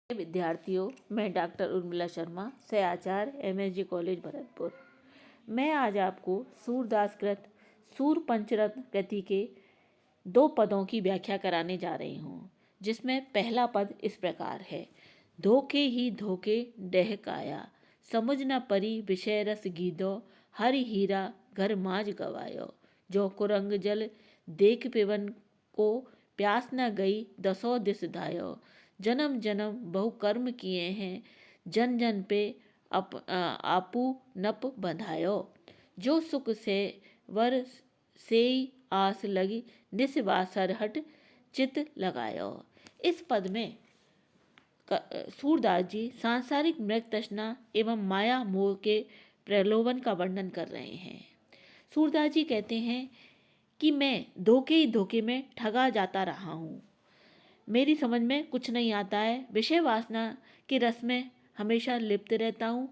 विद्यार्थियों, मैं डॉक्टर उर्मिला शर्मा, सह आचार्य MSG कॉलेज भरतपुर। मैं आज आपको सूरदास कृत सूर पंचरत्न कृति के 2 पदों की व्याख्या कराने जा रही हूँ, जिसमें पहला पद इस प्रकार है। धोखे ही धोखे डहकाया, समुझ न परी विषय रस गीदो, हरि हीरा घर माज गवायो। जो कुरंग जल देख पिबन को, प्यास न गई दसों दिस धायो। जन्म जन्म बहु कर्म किए हैं, जन जन पे आपू नप बंधायो। जो सुख से वर सेई आस लगी, निस्वासर हट चित लगायो। इस पद में सूरदास जी सांसारिक मृग तृष्णा एवं माया मोह के प्रलोभन का वर्णन कर रहे हैं। सूरदास जी कहते हैं कि मैं धोखे ही धोखे में ठगा जाता रहा हूँ। मेरी समझ में कुछ नहीं आता है, विषय वासना के रस में हमेशा लिप्त रहता हूँ।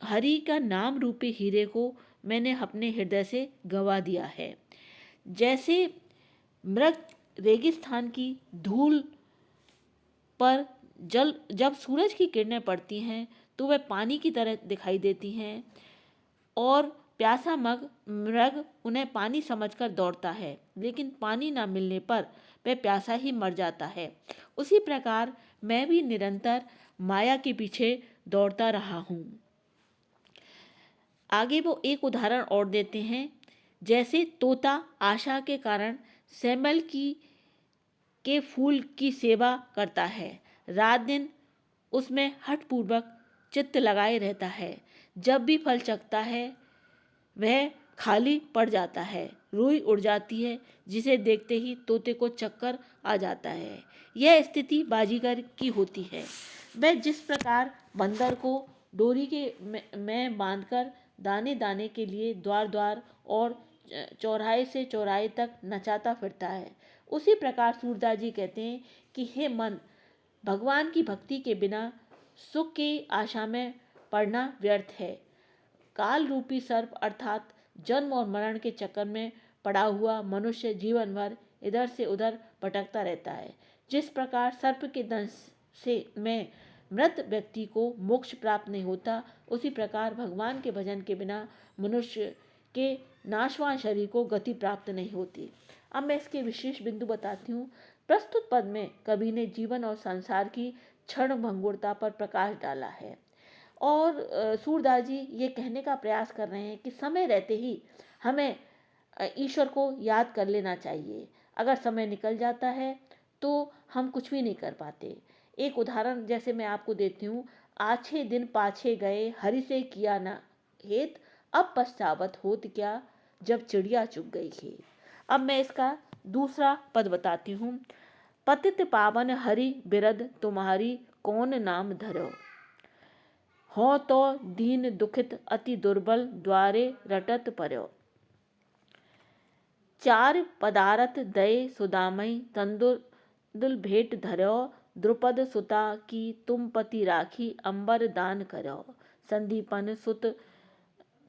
हरि का नाम रूपी हीरे को मैंने अपने हृदय से गवा दिया है। जैसे मृग रेगिस्तान की धूल पर जब सूरज की किरणें पड़ती हैं तो वह पानी की तरह दिखाई देती हैं और प्यासा मृग उन्हें पानी समझकर दौड़ता है, लेकिन पानी ना मिलने पर वह प्यासा ही मर जाता है। उसी प्रकार मैं भी निरंतर माया के पीछे दौड़ता रहा हूँ। आगे वो एक उदाहरण और देते हैं। जैसे तोता आशा के कारण सेमल के फूल की सेवा करता है, रात दिन उसमें हठपूर्वक चित्त लगाए रहता है। जब भी फल चखता है वह खाली पड़ जाता है, रूई उड़ जाती है, जिसे देखते ही तोते को चक्कर आ जाता है। यह स्थिति बाजीगर की होती है। वह जिस प्रकार बंदर को डोरी के में बांधकर दाने दाने के लिए द्वार द्वार और चौराहे से चौराहे तक नचाता फिरता है, उसी प्रकार सूरदास जी कहते हैं कि हे मन, भगवान की भक्ति के बिना सुख की आशा में पड़ना व्यर्थ है। काल रूपी सर्प अर्थात जन्म और मरण के चक्कर में पड़ा हुआ मनुष्य जीवन भर इधर से उधर भटकता रहता है। जिस प्रकार सर्प के दंश से में मृत व्यक्ति को मोक्ष प्राप्त नहीं होता, उसी प्रकार भगवान के भजन के बिना मनुष्य के नाशवान शरीर को गति प्राप्त नहीं होती। अब मैं इसके विशेष बिंदु बताती हूँ। प्रस्तुत पद में कवि ने जीवन और संसार की क्षण भंगुरता पर प्रकाश डाला है और सूरदास जी ये कहने का प्रयास कर रहे हैं कि समय रहते ही हमें ईश्वर को याद कर लेना चाहिए। अगर समय निकल जाता है तो हम कुछ भी नहीं कर पाते। एक उदाहरण जैसे मैं आपको देती हूँ। आछे दिन पाछे गए, हरि से किया ना हेत, अब पछतावत होत क्या, जब चिड़िया चुग गई खेत। अब मैं इसका दूसरा पद बताती हूँ। पतित पावन हरि बिरद तुम्हारी, कौन नाम धरो। हो तो दीन दुखित अति दुर्बल, द्वारे रटत पर्यो। चार पदारथ दय सुदामई, तंदुल भेंट धर्यो। द्रुपद सुता की तुम पति राखी, अंबर दान करो। संदीपन सुत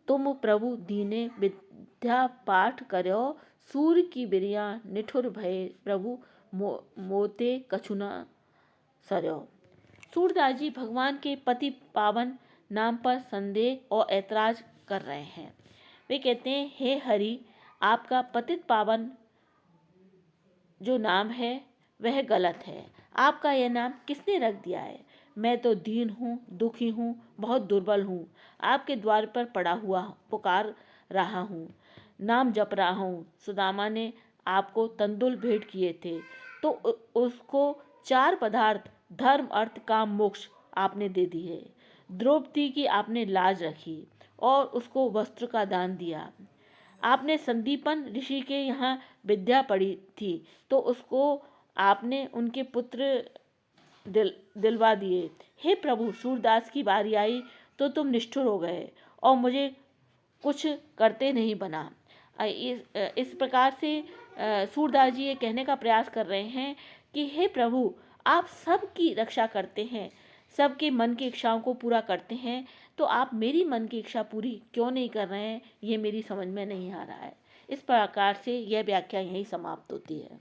तुम प्रभु दीने, विद्या पाठ करो। सूर की बिरिया निठुर भय, प्रभु मोते कछुना सरयो। सूरदास जी भगवान के पति पावन नाम पर संदेह और ऐतराज कर रहे हैं। वे कहते हैं, हे हरि, आपका पतित पावन जो नाम है वह गलत है। आपका यह नाम किसने रख दिया है? मैं तो दीन हूँ, दुखी हूँ, बहुत दुर्बल हूँ। आपके द्वार पर पड़ा हुआ पुकार रहा हूँ, नाम जप रहा हूँ। सुदामा ने आपको तंदुल भेंट किए थे तो उसको 4 पदार्थ धर्म अर्थ काम मोक्ष आपने दे दी है। द्रौपदी की आपने लाज रखी और उसको वस्त्र का दान दिया। आपने संदीपन ऋषि के यहाँ विद्या पढ़ी थी तो उसको आपने उनके पुत्र दिलवा दिए। हे प्रभु, सूरदास की बारी आई तो तुम निष्ठुर हो गए और मुझे कुछ करते नहीं बना। इस प्रकार से सूरदास जी ये कहने का प्रयास कर रहे हैं कि हे प्रभु, आप सबकी रक्षा करते हैं, सबके मन की इच्छाओं को पूरा करते हैं, तो आप मेरी मन की इच्छा पूरी क्यों नहीं कर रहे हैं, ये मेरी समझ में नहीं आ रहा है। इस प्रकार से यह व्याख्या यहीं समाप्त होती है।